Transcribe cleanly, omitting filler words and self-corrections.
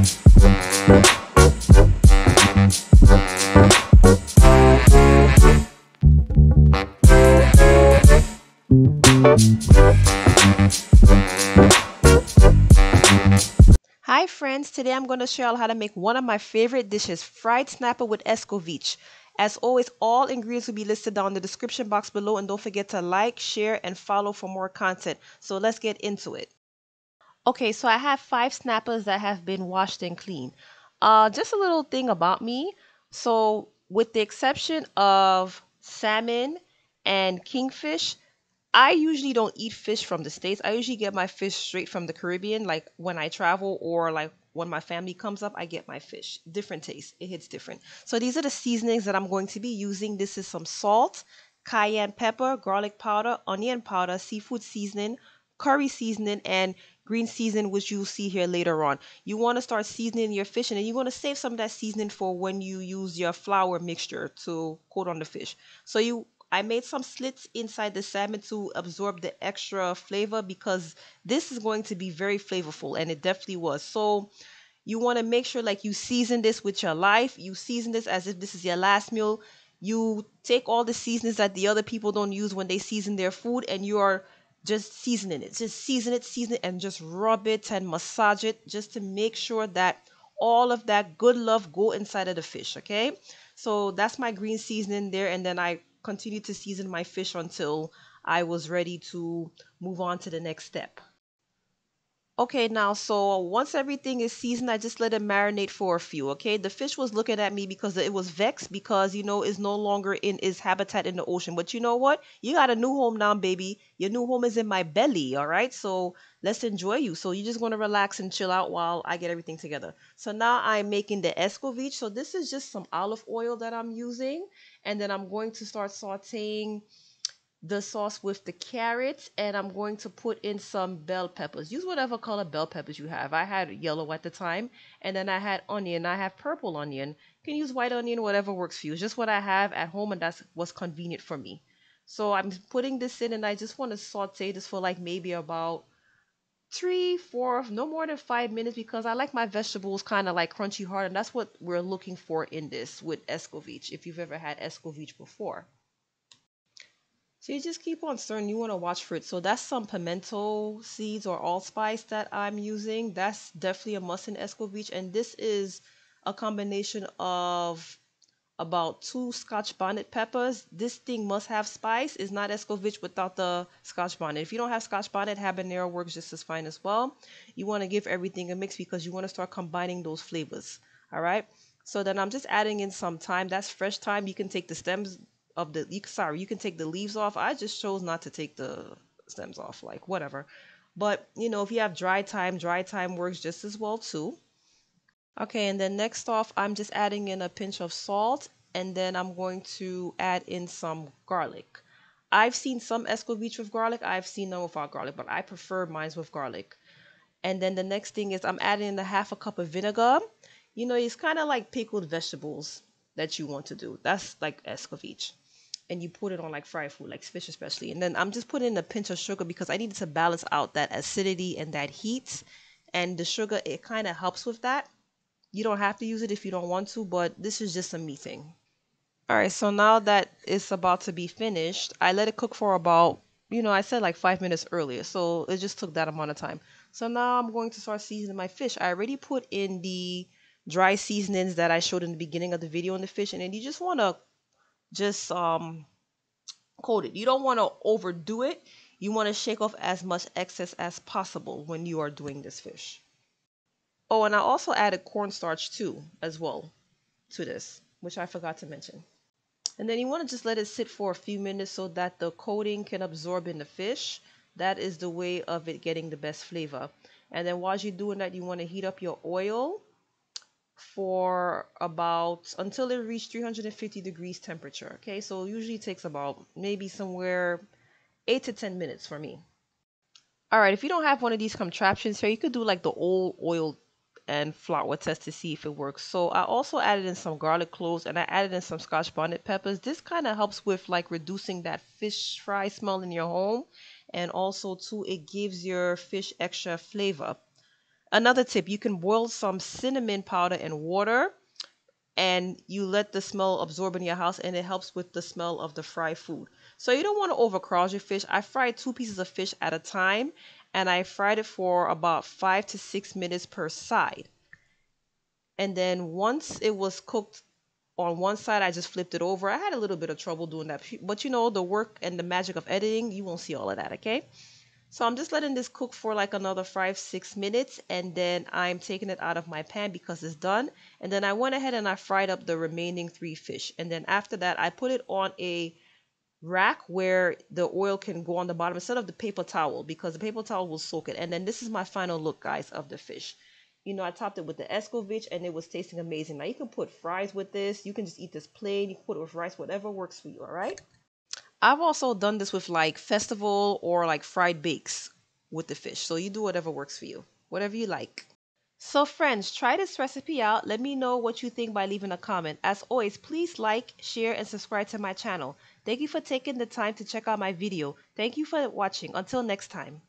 Hi friends, today I'm going to show you how to make one of my favorite dishes, fried snapper with escovitch. As always, all ingredients will be listed down in the description box below, and don't forget to like, share, and follow for more content. So let's get into it. Okay, so I have 5 snappers that have been washed and cleaned. Just a little thing about me. So with the exception of salmon and kingfish, I usually don't eat fish from the States. I usually get my fish straight from the Caribbean. Like when I travel or like when my family comes up, I get my fish. Different taste. It hits different. So these are the seasonings that I'm going to be using. This is some salt, cayenne pepper, garlic powder, onion powder, seafood seasoning, curry seasoning, and green seasoning, which you'll see here later on. You want to start seasoning your fish, and then you want to save some of that seasoning for when you use your flour mixture to coat on the fish. So I made some slits inside the salmon to absorb the extra flavor because this is going to be very flavorful, and it definitely was. So you want to make sure like you season this with your life. You season this as if this is your last meal. You take all the seasonings that the other people don't use when they season their food, and you are just seasoning it. Just season it, and just rub it and massage it just to make sure that all of that good love go inside of the fish, okay? So that's my green seasoning there, and then I continued to season my fish until I was ready to move on to the next step. Okay, now, so once everything is seasoned, I just let it marinate for a few, okay? The fish was looking at me because it was vexed because, it's no longer in its habitat in the ocean. But you know what? You got a new home now, baby. Your new home is in my belly, all right? So let's enjoy you. So you're just going to relax and chill out while I get everything together. So now I'm making the escovitch. So this is just some olive oil that I'm using. And then I'm going to start sauteing the sauce with the carrots, and I'm going to put in some bell peppers. Use whatever color bell peppers you have. I had yellow at the time, and then I had onion. I have purple onion. You can use white onion, whatever works for you. It's just what I have at home, and that's what's convenient for me. So I'm putting this in, and I just want to saute this for like maybe about 3, 4, no more than 5 minutes, because I like my vegetables kind of like crunchy hard, and that's what we're looking for in this with escovitch, if you've ever had escovitch before. So you just keep on stirring. You want to watch for it. So that's some pimento seeds or allspice that I'm using. That's definitely a must in Escovitch. And this is a combination of about 2 Scotch bonnet peppers. This thing must have spice. It's not Escovitch without the Scotch bonnet. If you don't have Scotch bonnet, Habernero works just as fine as well. You want to give everything a mix because you want to start combining those flavors. All right. So then I'm just adding in some thyme. That's fresh thyme. You can take the stems of the, you can take the leaves off. I just chose not to take the stems off, like whatever. But if you have dry thyme works just as well too. Okay, and then next off, I'm just adding in a pinch of salt, and then I'm going to add in some garlic. I've seen some escovitch with garlic. I've seen them without garlic, but I prefer mine with garlic. And then the next thing is I'm adding in a half a cup of vinegar. It's kind of like pickled vegetables that you want to do. That's like escovitch. And you put it on like fried food, like fish especially. And then I'm just putting in a pinch of sugar because I needed to balance out that acidity and that heat. And the sugar, it kind of helps with that. You don't have to use it if you don't want to, but this is just a me thing. All right, so now that it's about to be finished, I let it cook for about, I said like 5 minutes earlier, so it just took that amount of time. So now I'm going to start seasoning my fish. I already put in the dry seasonings that I showed in the beginning of the video on the fish, and then you just want to just coat it. You don't want to overdo it. You want to shake off as much excess as possible when you are doing this fish. Oh, and I also added cornstarch too, as well, to this, which I forgot to mention. And then you want to just let it sit for a few minutes so that the coating can absorb in the fish. That is the way of it getting the best flavor. And then while you're doing that, you want to heat up your oil for about until it reaches 350 degrees temperature. Okay, so it usually takes about maybe somewhere 8 to 10 minutes for me. All right, if you don't have one of these contraptions here, you could do like the old oil and flour test to see if it works. So I also added in some garlic cloves, and I added in some Scotch bonnet peppers. This kind of helps with like reducing that fish fry smell in your home, and also too it gives your fish extra flavor. Another tip, you can boil some cinnamon powder in water and you let the smell absorb in your house, and it helps with the smell of the fried food. So you don't want to overcrowd your fish. I fried 2 pieces of fish at a time, and I fried it for about 5 to 6 minutes per side. And then once it was cooked on one side, I just flipped it over. I had a little bit of trouble doing that, but you know, the work and the magic of editing, you won't see all of that, okay? So I'm just letting this cook for like another 5 to 6 minutes, and then I'm taking it out of my pan because it's done. And then I went ahead and I fried up the remaining 3 fish. And then after that, I put it on a rack where the oil can go on the bottom instead of the paper towel, because the paper towel will soak it. And then this is my final look, guys, of the fish. You know, I topped it with the Escovitch and it was tasting amazing. Now you can put fries with this. You can just eat this plain. You can put it with rice, whatever works for you, all right? I've also done this with like festival or like fried bakes with the fish. So you do whatever works for you, whatever you like. So friends, try this recipe out. Let me know what you think by leaving a comment. As always, please like, share, and subscribe to my channel. Thank you for taking the time to check out my video. Thank you for watching. Until next time.